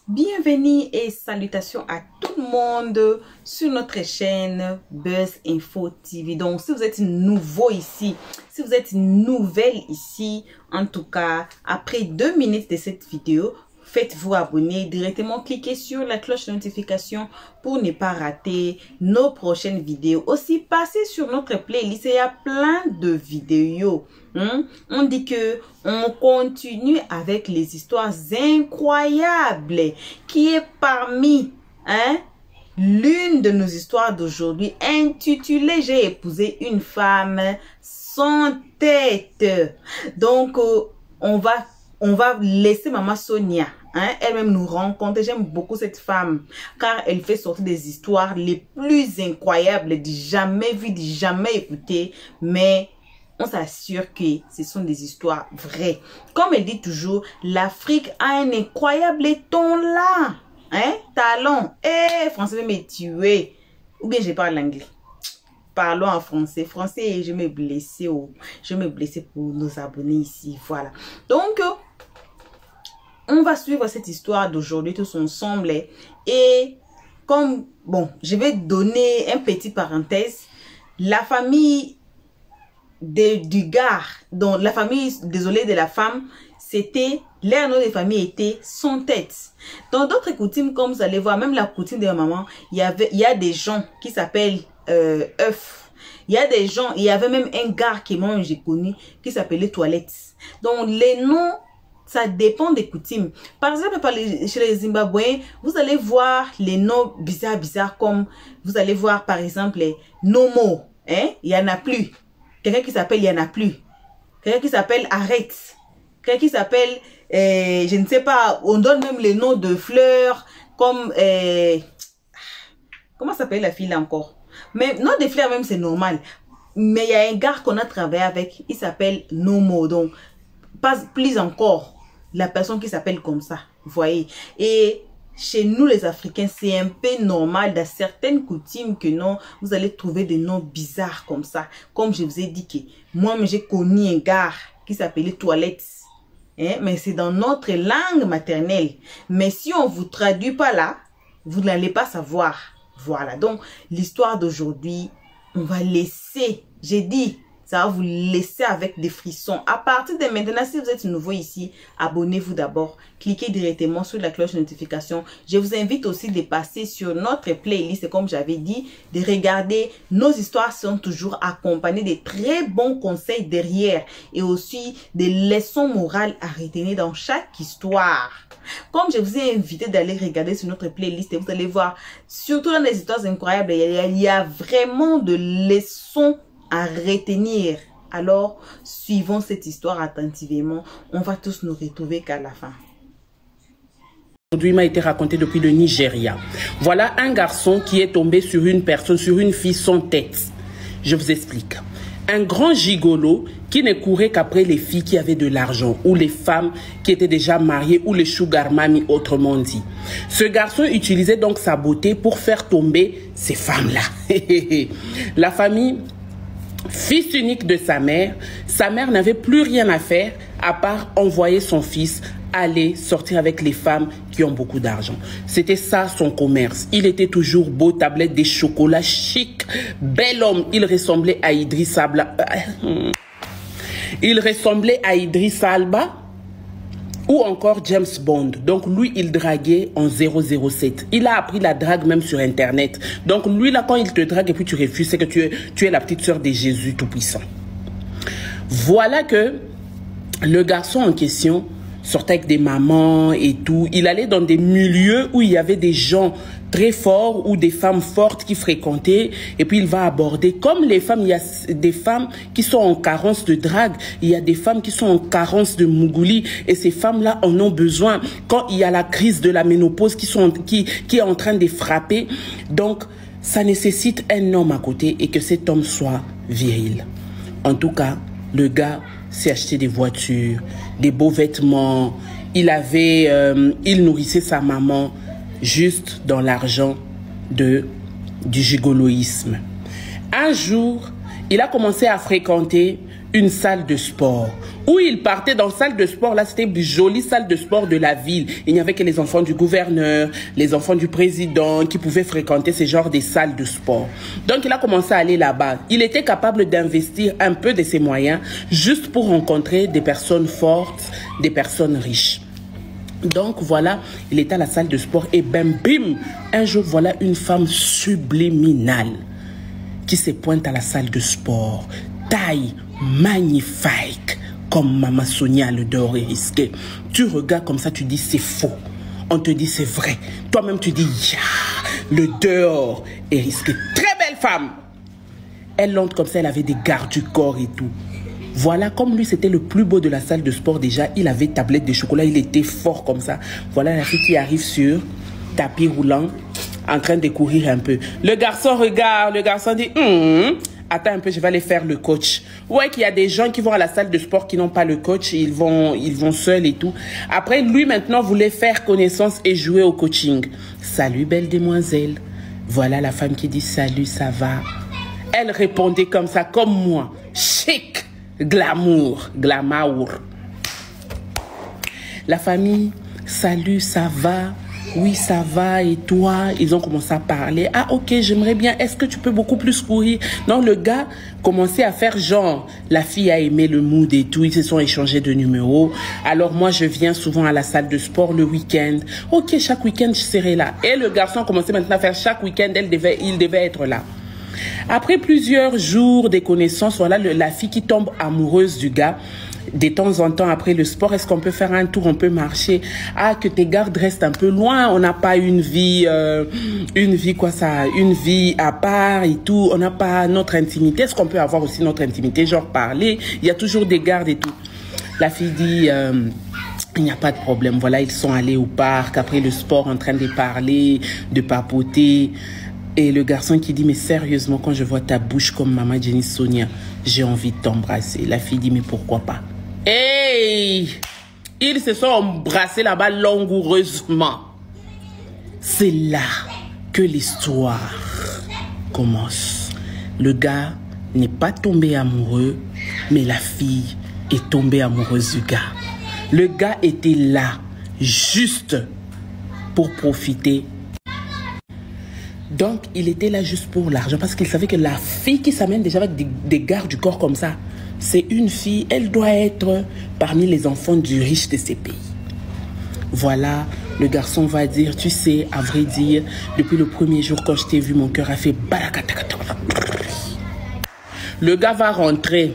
Bienvenue et salutations à tout le monde sur notre chaîne Buzz Info TV. Donc, si vous êtes nouveau ici, si vous êtes nouvelle ici, en tout cas, après 2 minutes de cette vidéo, faites-vous abonner directement, cliquez sur la cloche de notification pour ne pas rater nos prochaines vidéos. Aussi, passez sur notre playlist, il y a plein de vidéos. On dit que on continue avec les histoires incroyables qui est parmi l'une de nos histoires d'aujourd'hui intitulée J'ai épousé une femme sans tête. Donc on va laisser maman Sonia elle-même nous rendre compte. J'aime beaucoup cette femme car elle fait sortir des histoires les plus incroyables, jamais vues, jamais écoutées, mais on s'assure que ce sont des histoires vraies. Comme elle dit toujours, l'Afrique a un incroyable ton là. Talent. Français va me tuer. Ou bien je parle anglais. Parlons en français. Français, je me blesser. Je me blesser pour nos abonnés ici. Voilà. Donc, on va suivre cette histoire d'aujourd'hui tous ensemble. Et comme, bon, je vais donner un petit parenthèse. La famille du gars, donc la famille, désolé, de la femme, c'était, leur nom de famille était sans tête. Dans d'autres coutumes, comme vous allez voir, même la coutume de ma maman, il y a des gens qui s'appellent œufs. Il y a des gens, il y avait même un gars qui moi j'ai connu qui s'appelait Toilette. Donc les noms, ça dépend des coutumes. Par exemple, chez les Zimbabwéens, vous allez voir les noms bizarres comme, vous allez voir par exemple les Nomo, il y en a plus. Quelqu'un qui s'appelle il y en a plus. Quelqu'un qui s'appelle Arrête. Quelqu'un qui s'appelle, je ne sais pas, on donne même les noms de fleurs comme, comment s'appelle la fille là encore? Mais nom des fleurs même c'est normal. Mais il y a un gars qu'on a travaillé avec, il s'appelle Nomo. Donc, pas plus encore la personne qui s'appelle comme ça. Vous voyez? Et chez nous les Africains, c'est un peu normal dans certaines coutumes que non, vous allez trouver des noms bizarres comme ça. Comme je vous ai dit que moi j'ai connu un gars qui s'appelait Toilette. Mais c'est dans notre langue maternelle. Mais si on vous traduit pas là, vous n'allez pas savoir. Voilà. Donc l'histoire d'aujourd'hui, on va laisser, j'ai dit, ça va vous laisser avec des frissons. À partir de maintenant, si vous êtes nouveau ici, abonnez-vous d'abord. Cliquez directement sur la cloche de notification. Je vous invite aussi de passer sur notre playlist. Comme j'avais dit, de regarder. Nos histoires sont toujours accompagnées de très bons conseils derrière. Et aussi des leçons morales à retenir dans chaque histoire. Comme je vous ai invité d'aller regarder sur notre playlist, et vous allez voir, surtout dans les histoires incroyables, il y a vraiment de leçons à retenir. Alors, suivons cette histoire attentivement. On va tous nous retrouver qu'à la fin. Aujourd'hui m'a été raconté depuis le Nigeria. Voilà un garçon qui est tombé sur une personne, sur une fille sans tête. Je vous explique. Un grand gigolo qui ne courait qu'après les filles qui avaient de l'argent ou les femmes qui étaient déjà mariées ou les sugar mami autrement dit. Ce garçon utilisait donc sa beauté pour faire tomber ces femmes-là. La famille, fils unique de sa mère n'avait plus rien à faire à part envoyer son fils aller sortir avec les femmes qui ont beaucoup d'argent. C'était ça son commerce. Il était toujours beau, tablette des chocolats, chic, bel homme. Il ressemblait à Idriss Alba. Il ressemblait à Idriss Alba ou encore James Bond. Donc lui, il draguait en 007. Il a appris la drague même sur Internet. Donc lui, là, quand il te drague et puis tu refuses, c'est que tu es la petite sœur de Jésus Tout-Puissant. Voilà que le garçon en question sortait avec des mamans et tout. Il allait dans des milieux où il y avait des gens très forts ou des femmes fortes qui fréquentaient. Et puis il va aborder, comme les femmes, il y a des femmes qui sont en carence de drague. Il y a des femmes qui sont en carence de mougouli. Et ces femmes-là en ont besoin quand il y a la crise de la ménopause qui est en train de frapper. Donc, ça nécessite un homme à côté et que cet homme soit viril. En tout cas, le gars s'est acheté des voitures, des beaux vêtements. Il nourrissait sa maman juste dans l'argent du gigoloïsme. Un jour, il a commencé à fréquenter une salle de sport Où il partait dans la salle de sport, là, c'était une jolie salle de sport de la ville. Il n'y avait que les enfants du gouverneur, les enfants du président qui pouvaient fréquenter ce genre de salles de sport. Donc, il a commencé à aller là-bas. Il était capable d'investir un peu de ses moyens juste pour rencontrer des personnes fortes, des personnes riches. Donc, voilà, il était à la salle de sport et bim, bim, un jour, voilà une femme subliminale qui se pointe à la salle de sport. Taille magnifique. Comme Maman Sonia, le dehors est risqué. Tu regardes comme ça, tu dis c'est faux. On te dit c'est vrai. Toi-même tu dis ya, le dehors est risqué. Très belle femme. Elle entre comme ça, elle avait des gardes du corps et tout. Voilà, comme lui c'était le plus beau de la salle de sport déjà, il avait tablette de chocolat, il était fort comme ça. Voilà la fille qui arrive sur tapis roulant, en train de courir un peu. Le garçon regarde, le garçon dit attends un peu, je vais aller faire le coach. Ouais, qu'il y a des gens qui vont à la salle de sport qui n'ont pas le coach, ils vont seuls et tout. Après, lui maintenant voulait faire connaissance et jouer au coaching. Salut belle demoiselle. Voilà la femme qui dit salut, ça va. Elle répondait comme ça, comme moi. Chic, glamour. La famille, salut, ça va. Oui, ça va, et toi? Ils ont commencé à parler. Ah, ok, j'aimerais bien. Est-ce que tu peux beaucoup plus courir? Non, le gars commençait à faire genre. La fille a aimé le mood et tout. Ils se sont échangés de numéros. Alors, moi, je viens souvent à la salle de sport le week-end. Ok, chaque week-end, je serai là. Et le garçon commençait maintenant à faire chaque week-end. Il devait être là. Après plusieurs jours de connaissances, voilà la fille qui tombe amoureuse du gars. De temps en temps, après le sport, est-ce qu'on peut faire un tour, on peut marcher? Ah, que tes gardes restent un peu loin, on n'a pas une vie à part et tout, on n'a pas notre intimité. Est-ce qu'on peut avoir aussi notre intimité, genre parler? Il y a toujours des gardes et tout. La fille dit, il n'y a pas de problème. Voilà, ils sont allés au parc, après le sport, en train de parler, de papoter. Et le garçon qui dit, mais sérieusement, quand je vois ta bouche comme Maman Jenny Sonia, j'ai envie de t'embrasser. La fille dit, mais pourquoi pas? Hey! Ils se sont embrassés là-bas langoureusement. C'est là que l'histoire commence. Le gars n'est pas tombé amoureux, mais la fille est tombée amoureuse du gars. Le gars était là, juste pour profiter. Donc, il était là juste pour l'argent parce qu'il savait que la fille qui s'amène déjà avec des gardes du corps comme ça, c'est une fille, elle doit être parmi les enfants du riche de ces pays. Voilà, le garçon va dire, tu sais, à vrai dire, depuis le premier jour quand je t'ai vu, mon cœur a fait balakatakata. Le gars va rentrer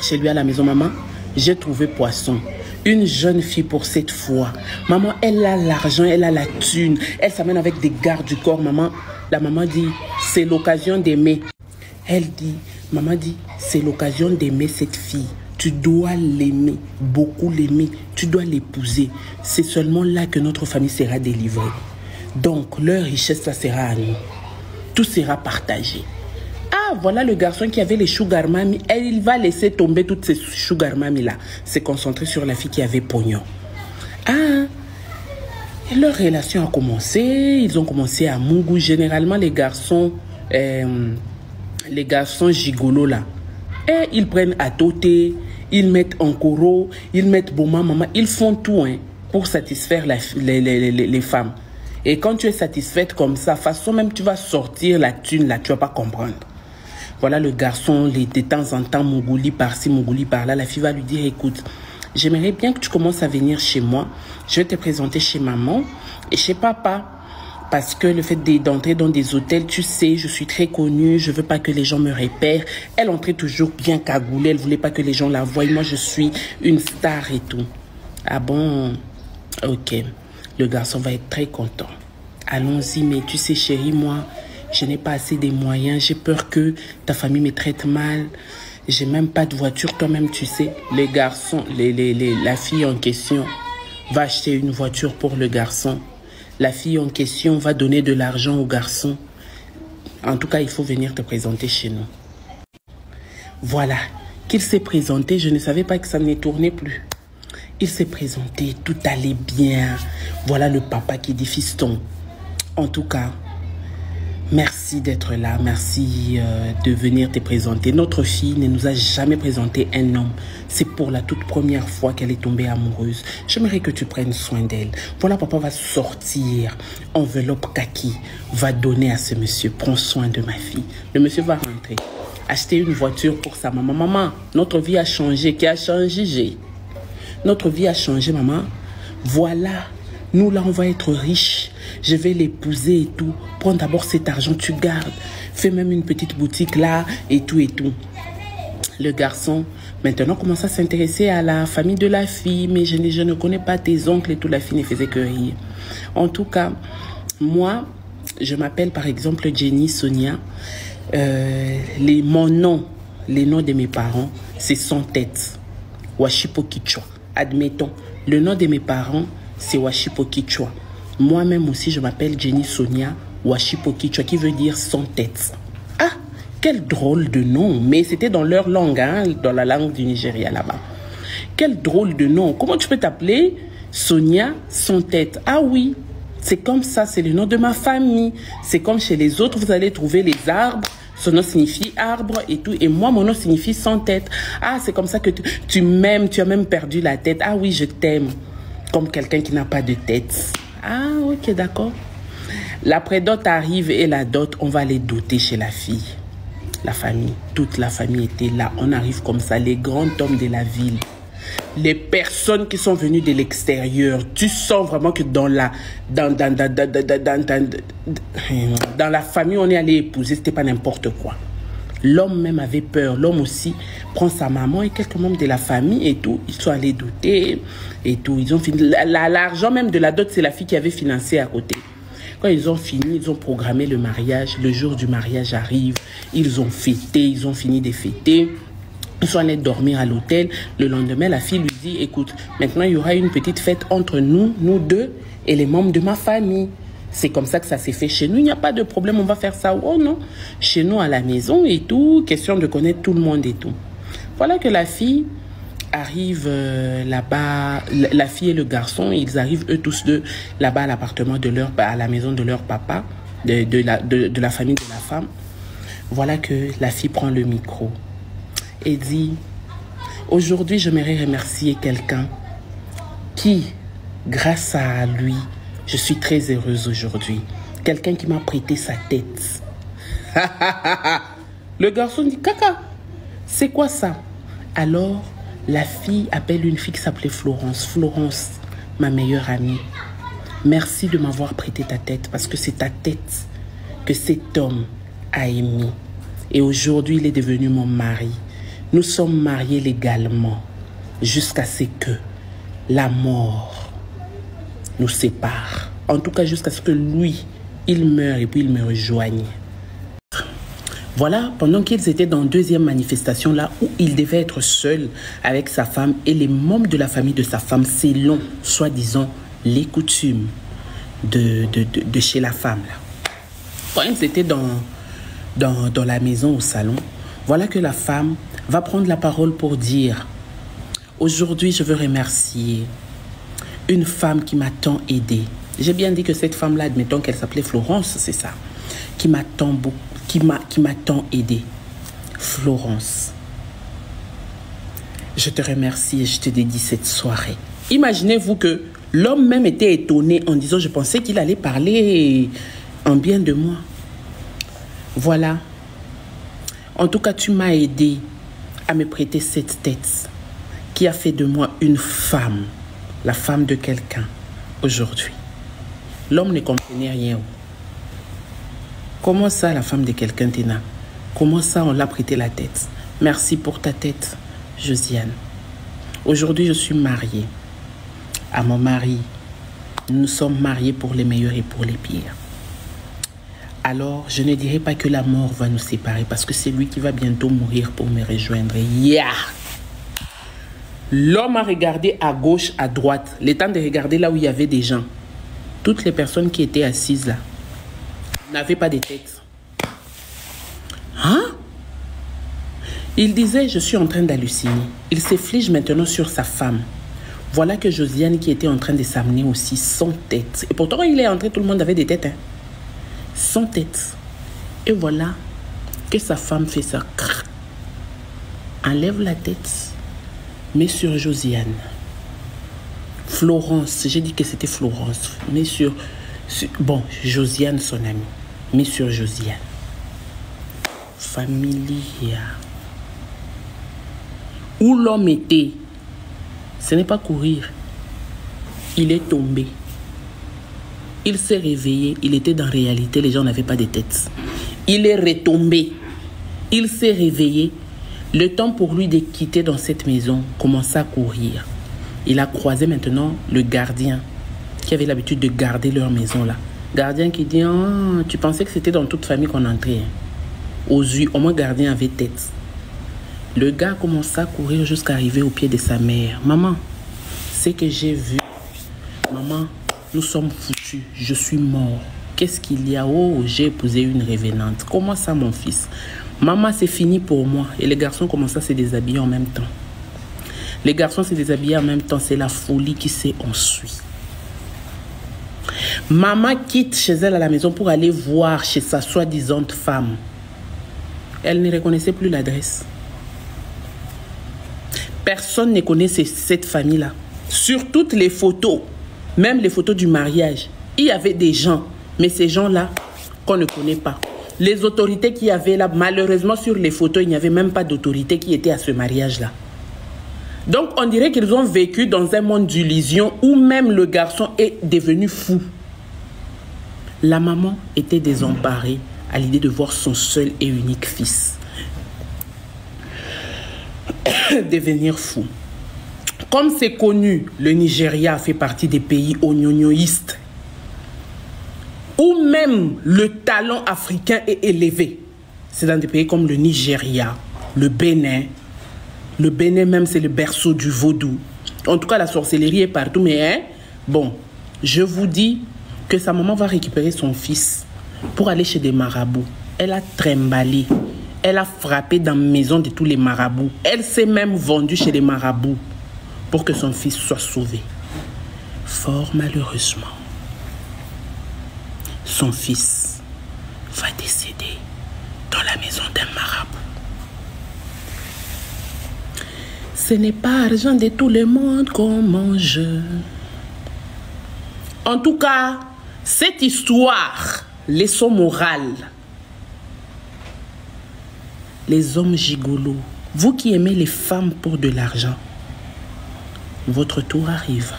chez lui à la maison, maman, j'ai trouvé poisson. Une jeune fille pour cette fois. Maman, elle a l'argent, elle a la thune. Elle s'amène avec des gardes du corps, maman. La maman dit, c'est l'occasion d'aimer. Elle dit, maman dit, c'est l'occasion d'aimer cette fille. Tu dois l'aimer, beaucoup l'aimer. Tu dois l'épouser. C'est seulement là que notre famille sera délivrée. Donc, leur richesse, ça sera à nous. Tout sera partagé. Ah, voilà le garçon qui avait les sugar mami. Et il va laisser tomber toutes ces sugar mami là. Se concentrer sur la fille qui avait pognon. Ah, et leur relation a commencé. Ils ont commencé à mougou. Généralement, les garçons gigolos là. Et ils prennent à tôter. Ils mettent en coro. Ils mettent bon maman. Ils font tout hein, pour satisfaire les femmes. Et quand tu es satisfaite comme ça, façon même tu vas sortir la thune là. Tu vas pas comprendre. Voilà le garçon, de temps en temps, Mougouli par-ci, Mougouli par-là. La fille va lui dire, écoute, j'aimerais bien que tu commences à venir chez moi. Je vais te présenter chez maman et chez papa. Parce que le fait d'entrer dans des hôtels, tu sais, je suis très connue, je veux pas que les gens me repèrent. Elle entrait toujours bien cagoulée, elle voulait pas que les gens la voient. Moi, je suis une star et tout. Ah bon? Ok. Le garçon va être très content. Allons-y, mais tu sais, chérie, moi... je n'ai pas assez de moyens, j'ai peur que ta famille me traite mal. J'ai même pas de voiture, toi-même tu sais. Les garçons, la fille en question va acheter une voiture pour le garçon. La fille en question va donner de l'argent au garçon. En tout cas, il faut venir te présenter chez nous. Voilà, qu'il s'est présenté, je ne savais pas que ça ne tournait plus. Il s'est présenté, tout allait bien. Voilà le papa qui dit fiston. En tout cas, Merci d'être là, merci de venir te présenter. Notre fille ne nous a jamais présenté un homme. C'est pour la toute première fois qu'elle est tombée amoureuse. J'aimerais que tu prennes soin d'elle. Voilà, papa va sortir, enveloppe kaki, va donner à ce monsieur. Prends soin de ma fille. Le monsieur va rentrer, acheter une voiture pour sa maman. Maman, notre vie a changé. Qui a changé? Notre vie a changé, maman. Voilà, nous là, on va être riches. Je vais l'épouser et tout. Prends d'abord cet argent, tu gardes. Fais même une petite boutique là et tout et tout. Le garçon, maintenant, commence à s'intéresser à la famille de la fille. Mais je ne connais pas tes oncles et tout. La fille ne faisait que rire. En tout cas, moi, je m'appelle par exemple Jenny Sonia. Mon nom, les noms de mes parents, c'est Sans Tête. Washipo Kichwa. Admettons, le nom de mes parents, c'est Washipo Kichwa. Moi-même aussi, je m'appelle Jenny Sonia Washipo Kichwa, qui veut dire sans tête. Ah, quel drôle de nom. Mais c'était dans leur langue, hein, dans la langue du Nigeria là-bas. Quel drôle de nom. Comment tu peux t'appeler Sonia sans tête? Ah oui, c'est comme ça, c'est le nom de ma famille. C'est comme chez les autres, vous allez trouver les arbres. Son nom signifie arbre et tout. Et moi, mon nom signifie sans tête. Ah, c'est comme ça que tu m'aimes, tu as même perdu la tête. Ah oui, je t'aime. Comme quelqu'un qui n'a pas de tête. Ah, ok, d'accord. La prédot arrive et la dot, on va les doter chez la fille. La famille, toute la famille était là. On arrive comme ça, les grands hommes de la ville. Les personnes qui sont venues de l'extérieur. Tu sens vraiment que dans la famille, on est allé épouser. C'était pas n'importe quoi. L'homme même avait peur. L'homme aussi prend sa maman et quelques membres de la famille et tout. Ils sont allés doter et tout. Ils ont fini. L'argent même de la dot, c'est la fille qui avait financé à côté. Quand ils ont fini, ils ont programmé le mariage. Le jour du mariage arrive. Ils ont fêté. Ils ont fini de fêter. Ils sont allés dormir à l'hôtel. Le lendemain, la fille lui dit, écoute, maintenant, il y aura une petite fête entre nous deux, et les membres de ma famille. C'est comme ça que ça s'est fait chez nous. Il n'y a pas de problème, on va faire ça. Oh non, chez nous à la maison et tout. Question de connaître tout le monde et tout. Voilà que la fille arrive là-bas. La fille et le garçon, ils arrivent eux tous deux là-bas à l'appartement de à la maison de leur papa, de la famille de la femme. Voilà que la fille prend le micro et dit, aujourd'hui, j'aimerais remercier quelqu'un qui, grâce à lui, je suis très heureuse aujourd'hui. Quelqu'un qui m'a prêté sa tête. Le garçon dit, caca, c'est quoi ça? Alors, la fille appelle une fille qui s'appelait Florence. Florence, ma meilleure amie, merci de m'avoir prêté ta tête parce que c'est ta tête que cet homme a aimé. Et aujourd'hui, il est devenu mon mari. Nous sommes mariés légalement jusqu'à ce que la mort nous sépare. En tout cas, jusqu'à ce que lui, il meure et puis il me rejoigne. Voilà, pendant qu'ils étaient dans la deuxième manifestation, là où il devait être seul avec sa femme et les membres de la famille de sa femme, selon, soi-disant, les coutumes de chez la femme. Là. Quand ils étaient dans la maison, au salon, voilà que la femme va prendre la parole pour dire, aujourd'hui, je veux remercier une femme qui m'a tant aidé. J'ai bien dit que cette femme-là, admettons qu'elle s'appelait Florence, c'est ça, qui m'a tant aidé. Florence, je te remercie et je te dédie cette soirée. Imaginez-vous que l'homme même était étonné en disant, je pensais qu'il allait parler en bien de moi. Voilà. En tout cas, tu m'as aidé à me prêter cette tête qui a fait de moi une femme, la femme de quelqu'un aujourd'hui. L'homme ne comprenait rien. Comment ça, la femme de quelqu'un, Tina? Comment ça, on l'a prêté la tête? Merci pour ta tête, Josiane. Aujourd'hui, je suis mariée à mon mari. Nous sommes mariés pour les meilleurs et pour les pires. Alors, je ne dirai pas que la mort va nous séparer parce que c'est lui qui va bientôt mourir pour me rejoindre. Yeah! L'homme a regardé à gauche, à droite. Le temps de regarder là où il y avait des gens. Toutes les personnes qui étaient assises là n'avaient pas de tête. Hein? Il disait, je suis en train d'halluciner. Il s'efflige maintenant sur sa femme. Voilà que Josiane qui était en train de s'amener aussi sans tête. Et pourtant, il est entré, tout le monde avait des têtes. Hein? Sans tête. Et voilà que sa femme fait ça. Enlève la tête, met sur Josiane. Florence, j'ai dit que c'était Florence, mais bon, Josiane, son amie, mais sur Josiane. Familia. Où l'homme était, ce n'est pas courir. Il est tombé. Il s'est réveillé. Il était dans la réalité. Les gens n'avaient pas de tête. Il est retombé. Il s'est réveillé. Le temps pour lui de quitter dans cette maison commença à courir. Il a croisé maintenant le gardien qui avait l'habitude de garder leur maison là. Gardien qui dit, oh, tu pensais que c'était dans toute famille qu'on entrait. Hein? Aux yeux, au moins gardien avait tête. Le gars commença à courir jusqu'à arriver au pied de sa mère. Maman, c'est que j'ai vu. Maman, nous sommes foutus. Je suis mort. Qu'est-ce qu'il y a? Oh, j'ai épousé une révénante. Comment ça, mon fils? Maman, c'est fini pour moi. Et les garçons commençaient à se déshabiller en même temps. Les garçons se déshabillaient en même temps. C'est la folie qui s'est ensuite. Maman quitte chez elle à la maison pour aller voir chez sa soi-disant femme. Elle ne reconnaissait plus l'adresse. Personne ne connaît cette famille-là. Sur toutes les photos, même les photos du mariage, il y avait des gens, mais ces gens-là qu'on ne connaît pas. Les autorités qui avaient là, malheureusement sur les photos, il n'y avait même pas d'autorité qui était à ce mariage-là. Donc on dirait qu'ils ont vécu dans un monde d'illusion où même le garçon est devenu fou. La maman était désemparée à l'idée de voir son seul et unique fils devenir fou. Comme c'est connu, le Nigeria fait partie des pays ognonioïstes où même le talent africain est élevé. C'est dans des pays comme le Nigeria, le Bénin. Le Bénin même, c'est le berceau du vaudou. En tout cas, la sorcellerie est partout. Mais bon, je vous dis que sa maman va récupérer son fils pour aller chez des marabouts. Elle a trimballé. Elle a frappé dans la maison de tous les marabouts. Elle s'est même vendue chez les marabouts pour que son fils soit sauvé. Fort malheureusement, son fils va décéder dans la maison d'un marabout. Ce n'est pas argent de tout le monde qu'on mange. En tout cas, cette histoire, leçon morale. Les hommes gigolos, vous qui aimez les femmes pour de l'argent, votre tour arrive.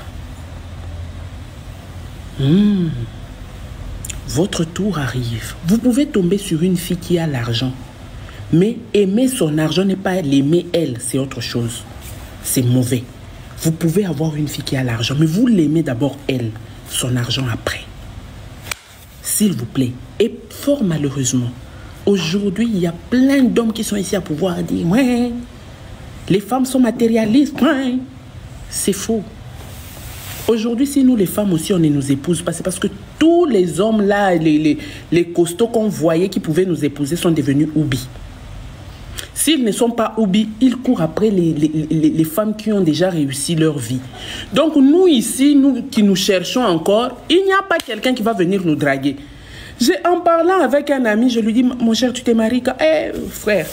Votre tour arrive. Vous pouvez tomber sur une fille qui a l'argent. Mais aimer son argent n'est pas l'aimer elle, c'est autre chose. C'est mauvais. Vous pouvez avoir une fille qui a l'argent, mais vous l'aimez d'abord elle, son argent après. S'il vous plaît. Et fort malheureusement, aujourd'hui, il y a plein d'hommes qui sont ici à pouvoir dire « Ouais, les femmes sont matérialistes. Ouais. » C'est faux. Aujourd'hui, si nous les femmes aussi, on ne nous épouse pas, c'est parce que tous les hommes là, les costauds qu'on voyait qui pouvaient nous épouser sont devenus oubis. S'ils ne sont pas oubis, ils courent après les femmes qui ont déjà réussi leur vie. Donc nous ici, nous qui nous cherchons encore, il n'y a pas quelqu'un qui va venir nous draguer. En parlant avec un ami, je lui dis, mon cher, tu t'es marié quand? Frère,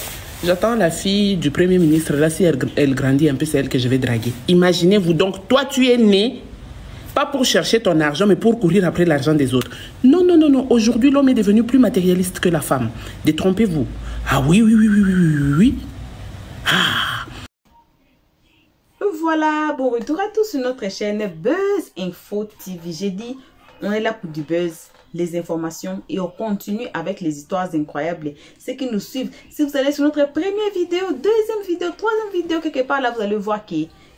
j'attends la fille du Premier ministre. Là, si elle grandit un peu, c'est elle que je vais draguer. Imaginez-vous donc, toi, tu es né, pas pour chercher ton argent, mais pour courir après l'argent des autres. Non, non, non, non. Aujourd'hui, l'homme est devenu plus matérialiste que la femme. Détrompez-vous. Ah oui, oui, oui, oui, oui, oui, oui. Ah. Voilà, bon retour à tous sur notre chaîne Buzz Info TV. J'ai dit, on est là pour du buzz, les informations et on continue avec les histoires incroyables. Ceux qui nous suivent, si vous allez sur notre première vidéo, deuxième vidéo, troisième vidéo, quelque part là, vous allez voir que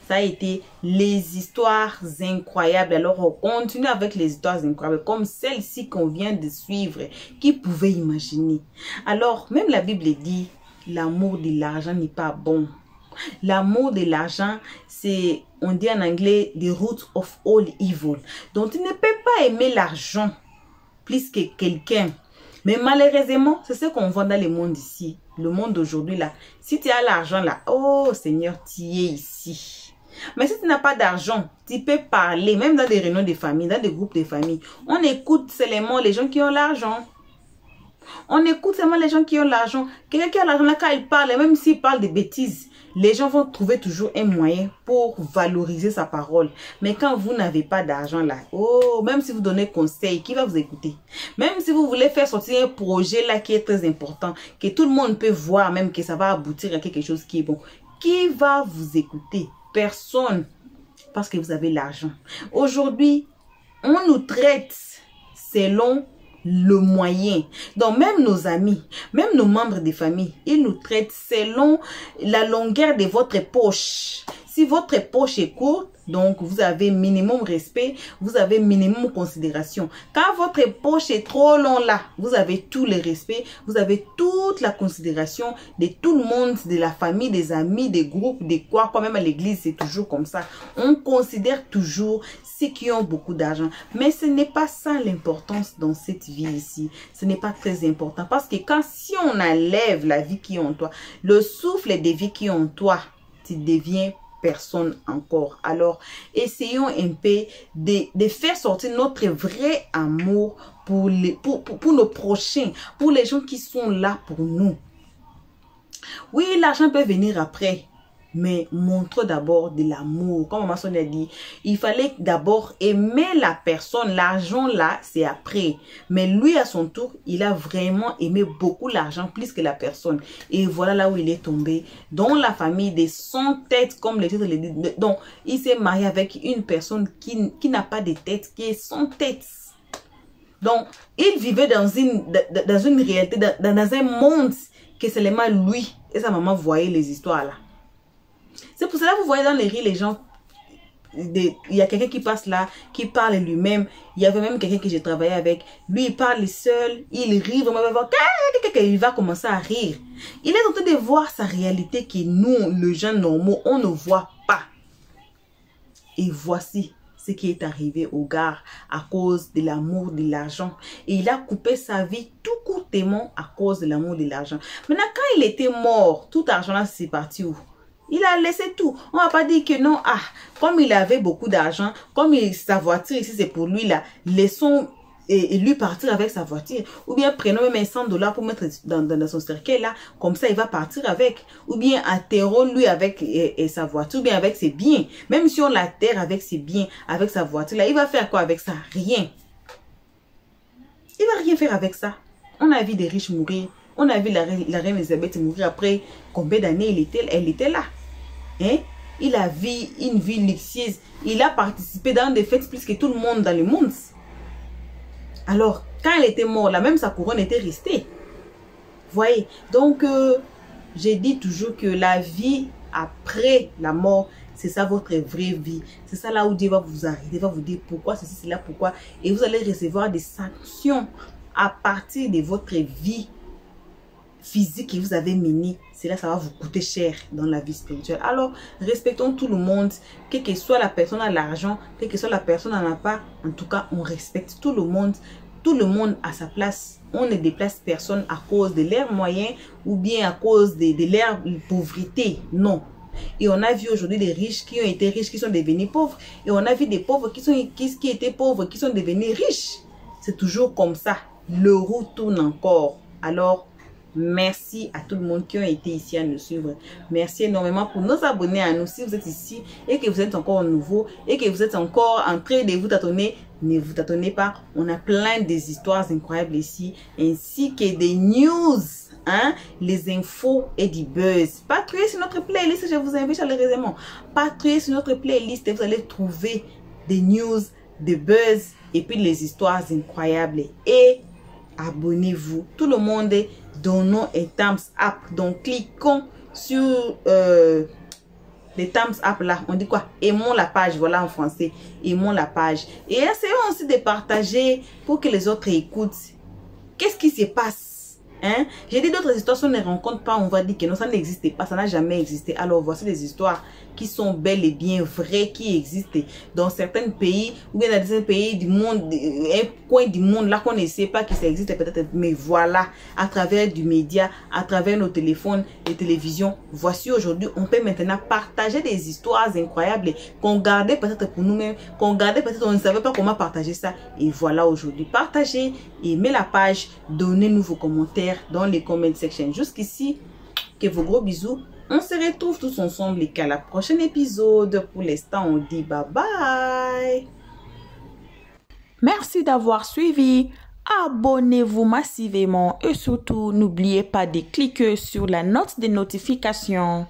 ça a été les histoires incroyables. Alors, on continue avec les histoires incroyables, comme celle-ci qu'on vient de suivre. Qui pouvait imaginer? Alors, même la Bible dit, l'amour de l'argent n'est pas bon. L'amour de l'argent, c'est, on dit en anglais, the root of all evil. Donc, tu ne peux pas aimer l'argent plus que quelqu'un. Mais malheureusement, c'est ce qu'on voit dans le monde ici. Le monde d'aujourd'hui là. Si tu as l'argent là, oh Seigneur, tu es ici. Mais si tu n'as pas d'argent, tu peux parler, même dans des réunions de famille, dans des groupes de famille. On écoute seulement les gens qui ont l'argent. On écoute seulement les gens qui ont l'argent. Quelqu'un qui a l'argent, là, quand il parle, et même s'il parle de bêtises, les gens vont trouver toujours un moyen pour valoriser sa parole. Mais quand vous n'avez pas d'argent là, oh, même si vous donnez conseil, qui va vous écouter? Même si vous voulez faire sortir un projet là qui est très important, que tout le monde peut voir, même que ça va aboutir à quelque chose qui est bon, qui va vous écouter? Personne. Parce que vous avez l'argent. Aujourd'hui, on nous traite selon le moyen. Donc même nos amis, même nos membres de famille, ils nous traitent selon la longueur de votre poche. Si votre poche est courte, donc vous avez minimum respect, vous avez minimum considération. Quand votre poche est trop long là, vous avez tout le respect, vous avez toute la considération de tout le monde, de la famille, des amis, des groupes, des quoi. Quand même à l'église, c'est toujours comme ça. On considère toujours ceux qui ont beaucoup d'argent. Mais ce n'est pas ça l'importance dans cette vie ici. Ce n'est pas très important. Parce que si on enlève la vie qui est en toi, le souffle de vie qui est en toi, tu deviens personne encore. Alors, essayons un peu de faire sortir notre vrai amour pour nos prochains, pour les gens qui sont là pour nous. Oui, l'argent peut venir après, mais montre d'abord de l'amour. Comme ma soeur a dit, il fallait d'abord aimer la personne. L'argent là, c'est après. Mais lui, à son tour, il a vraiment aimé beaucoup l'argent, plus que la personne. Et voilà là où il est tombé. Dans la famille des 100 têtes, comme les titres le disent. Donc, il s'est marié avec une personne qui n'a pas de tête, qui est sans tête. Donc, il vivait dans une réalité, dans un monde que seulement lui et sa maman voyaient les histoires là. C'est pour cela que vous voyez dans les rues, les gens, il y a quelqu'un qui passe là, qui parle lui-même. Il y avait même quelqu'un que j'ai travaillé avec. Lui, il parle seul, il rit, il va commencer à rire. Il est en train de voir sa réalité que nous, les gens normaux, on ne voit pas. Et voici ce qui est arrivé au gars à cause de l'amour de l'argent. Et il a coupé sa vie tout courtement à cause de l'amour de l'argent. Maintenant, quand il était mort, tout argent là, c'est parti où? Il a laissé tout. On va pas dire que non, comme il avait beaucoup d'argent, comme sa voiture ici c'est pour lui là, laissons et lui partir avec sa voiture. Ou bien prenons même $100 pour mettre dans son cercueil là, comme ça il va partir avec. Ou bien enterrons lui avec sa voiture, ou bien avec ses biens. Même si on l'enterre avec ses biens, avec sa voiture là, il va faire quoi avec ça? Rien. Il va rien faire avec ça. On a vu des riches mourir. On a vu la reine Elisabeth mourir après combien d'années elle était là. Hein? Il a vu une vie luxueuse. Il a participé dans des fêtes plus que tout le monde dans le monde. Alors, quand elle était morte, là même sa couronne était restée. Voyez? Donc, j'ai dit toujours que la vie après la mort, c'est ça votre vraie vie. C'est ça là où Dieu va vous arrêter, va vous dire pourquoi ceci, c'est là, pourquoi. Et vous allez recevoir des sanctions à partir de votre vie physique que vous avez menée. C'est là ça va vous coûter cher dans la vie spirituelle. Alors, respectons tout le monde, quelle que soit la personne à l'argent, quelle que soit la personne n'en a pas. En tout cas, on respecte tout le monde à sa place. On ne déplace personne à cause de leurs moyens ou bien à cause de leur pauvreté. Non. Et on a vu aujourd'hui des riches qui ont été riches, qui sont devenus pauvres. Et on a vu des pauvres qui étaient pauvres, qui sont devenus riches. C'est toujours comme ça. Le roue tourne encore. Alors, merci à tout le monde qui ont été ici à nous suivre. Merci énormément pour nos abonnés à nous. Si vous êtes ici et que vous êtes encore nouveau et que vous êtes encore en train de vous tâtonner, ne vous tâtonnez pas. On a plein des histoires incroyables ici, ainsi que des news, hein, les infos et du buzz. Patrouillez sur notre playlist, je vous invite chaleureusement. Patrouillez sur notre playlist et vous allez trouver des news, des buzz et puis les histoires incroyables. Et abonnez-vous. Tout le monde, donnons un thumbs up. Donc, cliquons sur les thumbs up là. On dit quoi? Aimons la page. Voilà en français. Aimons la page. Et essayons aussi de partager pour que les autres écoutent. Qu'est-ce qui se passe Hein? J'ai dit d'autres histoires, si on ne rencontre pas, on va dire que non, ça n'existait pas, ça n'a jamais existé. Alors voici des histoires qui sont bel et bien vraies, qui existent dans certains pays, ou bien dans des pays du monde, un coin du monde là qu'on ne sait pas que ça existe peut-être, mais voilà, à travers du média, à travers nos téléphones et télévisions, voici aujourd'hui, on peut maintenant partager des histoires incroyables qu'on gardait peut-être pour nous-mêmes, qu'on gardait peut-être, on ne savait pas comment partager ça. Et voilà aujourd'hui, partagez, aimez la page, donnez-nous vos commentaires dans les comment section. Jusqu'ici, que vos gros bisous. On se retrouve tous ensemble et qu'à la prochaine épisode. Pour l'instant, on dit bye bye. Merci d'avoir suivi. Abonnez-vous massivement et surtout, n'oubliez pas de cliquer sur la note de notification.